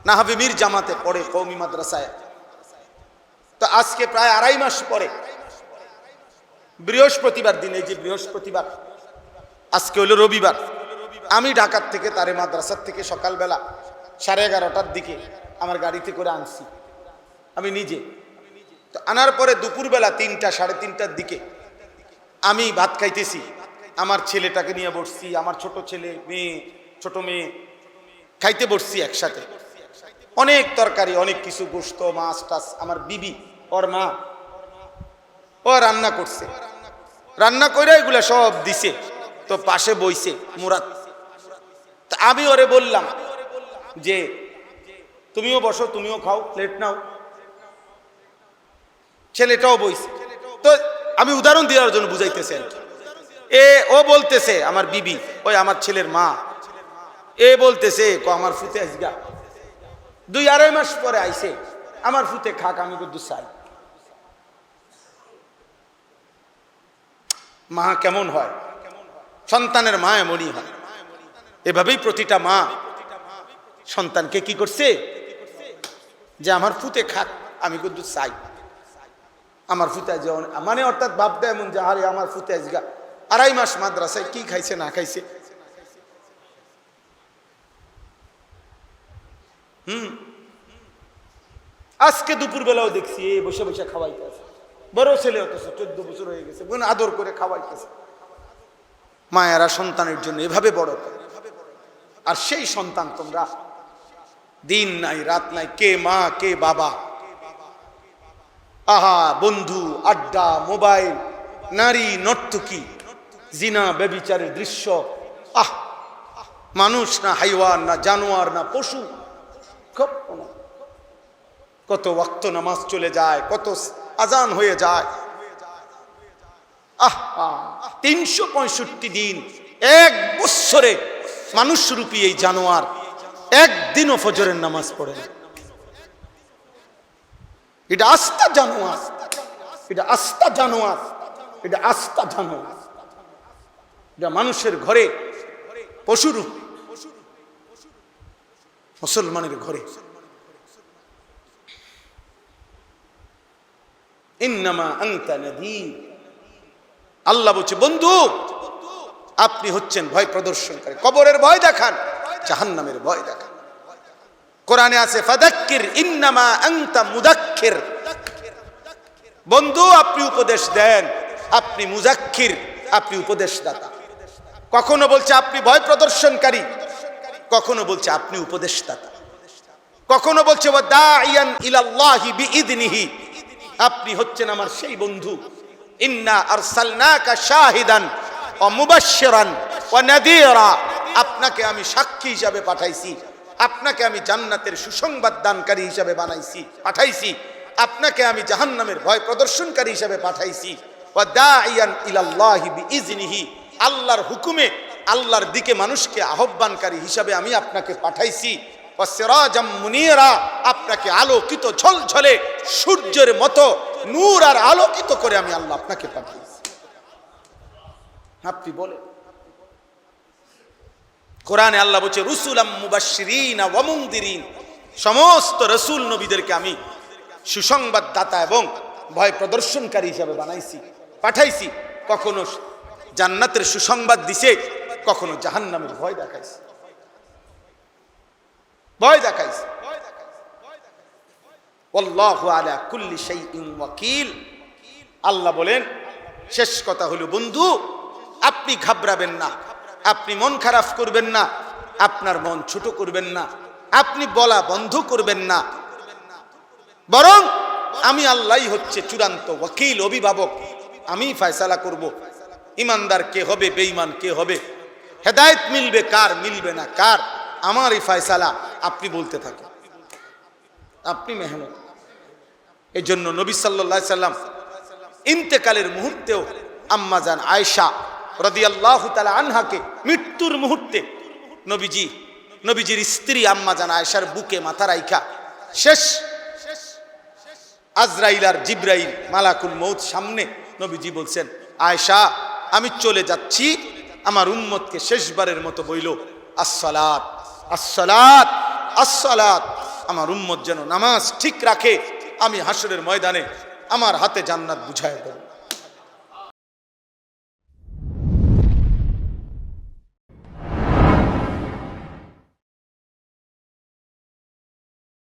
A: নাহাবি মীর জামাতে পড়ে কওমি মাদ্রাসায়। তো আজকে প্রায় 2.5 মাস পরে বৃহস্পতিবার দিন, এই যে বৃহস্পতিবার, আজকে হলো রবিবার, আমি ঢাকার থেকে তারে মাদ্রাসার থেকে সকালবেলা 11:30টার দিকে আমার গাড়িতে করে আনছি আমি নিজে। তো আনার পরে দুপুরবেলা 3টা 3:30টার দিকে আমি ভাত খাইতেছি, আমার ছেলেটাকে নিয়ে বসছি, আমার ছোট ছেলে মেয়ে ছোট মেয়ে খাইতে বসছি একসাথে। অনেক তরকারি, অনেক কিছু, গোশত, মাছ টাছ। আমার বিবি, ওর মা, ও রান্না করছে, রান্না করে এগুলা সব দিছে। তো পাশে বইছে মুরাদ। তা আমি ওরে বললাম যে তুমিও বসো, তুমিও খাও, প্লেট নাও। ছেলেটাও বইছে। তো আমি উদাহরণ দেওয়ার জন্য বুঝাইতেছি আর কি। ও বলতেছে, আমার বিবি, ওই আমার ছেলের মা, বলতেছে আমার ফুতে আইসগা 2-2.5 মাস পরে আইছে, আমার ফুতে খাক, আমি কিন্তু চাই। মা কেমন হয়? সন্তানের মা এমনই হয়। এভাবেই প্রতিটা মা সন্তানকে কি করছে, যে আমার ফুতে খাক, আমি কিন্তু চাই। আমার ফুতে মানে অর্থাৎ ভাবতে এমন যে আরে আমার ফুতে আজগা 2.5 মাস মাদ্রাসায় কি খাইছে না খাইছে। আজকে দুপুর বেলাও দেখছি বসে বসে খাওয়াইতেছে, বড় ছেলে হতেছে, 14 বছর হয়ে গেছে, আদর করে খাওয়াইতেছে। মায়েরা সন্তানের জন্য এভাবে বড় করে। আর সেই সন্তান তোমরা দিন নাই রাত নাই, কে মা কে বাবা, আহা বন্ধু, আড্ডা, মোবাইল, নারী, নর্তকী, জিনা, ব্যভিচারের দৃশ্য। মানুষ না হাইওয়ান, না জানোয়ার, না পশু। কত ওয়াক্ত নামাজ চলে যায়, কত আজান হয়ে যায়। 365 দিন, 1 বৎসরে মানুষরূপী এই জানোয়ার একদিনও ফজরের নামাজ পড়ে না। এটা আস্থা জানোয়ার, এটা আস্থা জানোয়ার, এটা আস্থা জানোয়ার। এটা মানুষের ঘরে পশুরূপ, মুসলমানের ঘরে। ইন্নামা আনতা নাযীর। আল্লাহ বলছে, বন্ধু আপনি হচ্ছেন ভয় প্রদর্শনকারী। কবরের ভয় দেখান, জাহান্নামের ভয় দেখান। কোরআনে আছে ফাযাক্কির ইন্নামা আনতা মুযাক্কির। বন্ধু আপনি উপদেশ দেন, আপনি মুযাক্কির, আপনি উপদেশদাতা। কখনো বলছে আপনি ভয় প্রদর্শনকারী, কখনো বলছে আপনি উপদেশদাতা, কখনো বলছে ওয়া দাঈয়ান ইলাল্লাহি বিইযনিহি। আপনি হচ্ছেন আমার সেই বন্ধু। ইন্না আরসালনাকা শাহিদান ওয়া মুবাশশিরান ওয়া নাযীরা। আপনাকে আমি সাক্ষী হিসাবে পাঠাইছি, আপনাকে আমি জান্নাতের সুসংবাদ দানকারী হিসাবে পাঠাইছি, আপনাকে আমি জাহান্নামের ভয় প্রদর্শনকারী হিসাবে পাঠাইছি। ওয়া দাঈয়ান ইলাল্লাহি বিইযনিহি। আল্লাহর হুকুমে আল্লাহর দিকে মানুষকে আহ্বানকারী হিসাবে আমি আপনাকে পাঠাইছি। ওয়া সিরাজাম মুনীরা। আপনাকে আলোকিত ঝলঝলে সূর্যের মতো নূর আর আলোকিত করে আমি আল্লাহ আপনাকে পাঠাইছি। আপনি বলেন, কোরআনে আল্লাহ বলছে রুসুলাম মুবাশশিরিনা ওয়া মুনদিরিন। সমস্ত রাসূল নবীদেরকে আমি সুসংবাদদাতা এবং ভয় প্রদর্শনকারী হিসাবে পাঠাইছি। কখনো জান্নাতের সুসংবাদ দিছে, কখনো জাহান্নামের ভয় দেখাইছে। আল্লাহু আলা কুল্লি শাইইন ওয়াকিল। আল্লাহ বলেন, শেষ কথা হলো বন্ধু আপনি ঘাবড়াবেন না, আপনি মন খারাপ করবেন না, আপনার মন ছোট করবেন না, আপনি বলা বন্ধ করবেন না, বরং আমি আল্লাহই হচ্ছে চূড়ান্ত ওয়াকিল, অভিভাবক। আমি ফয়সালা করব ইমানদার কে হবে, বেঈমান কে হবে, হেদায়েত মিলবে কার, মিলবে না কার, আমার এই ফয়সালা। আপনি বলতে থাকেন, আপনি মেহনত। এই জন্য নবী সাল্লাল্লাহু আলাইহি সাল্লাম ইন্তেকালের মুহূর্তেও আম্মা জান আয়েশা রাদিয়াল্লাহু তাআলা আনহাকে মৃত্যুর মুহূর্তে নবীজির স্ত্রী আম্মা জান আয়েশার বুকে মাথা রাইখা শেষ আজরাইল আর জিব্রাইল মালাকুল মউত সামনে নবীজি বলছেন, আয়েশা আমি চলে যাচ্ছি, আমার উম্মতকে শেষবারের মতো বইল আসসালাত আসসালাত আসসালাত। আমার উম্মত যেন নামাজ ঠিক রাখে, আমি হাসরের ময়দানে আমার হাতে জান্নাত বুঝায় দেব।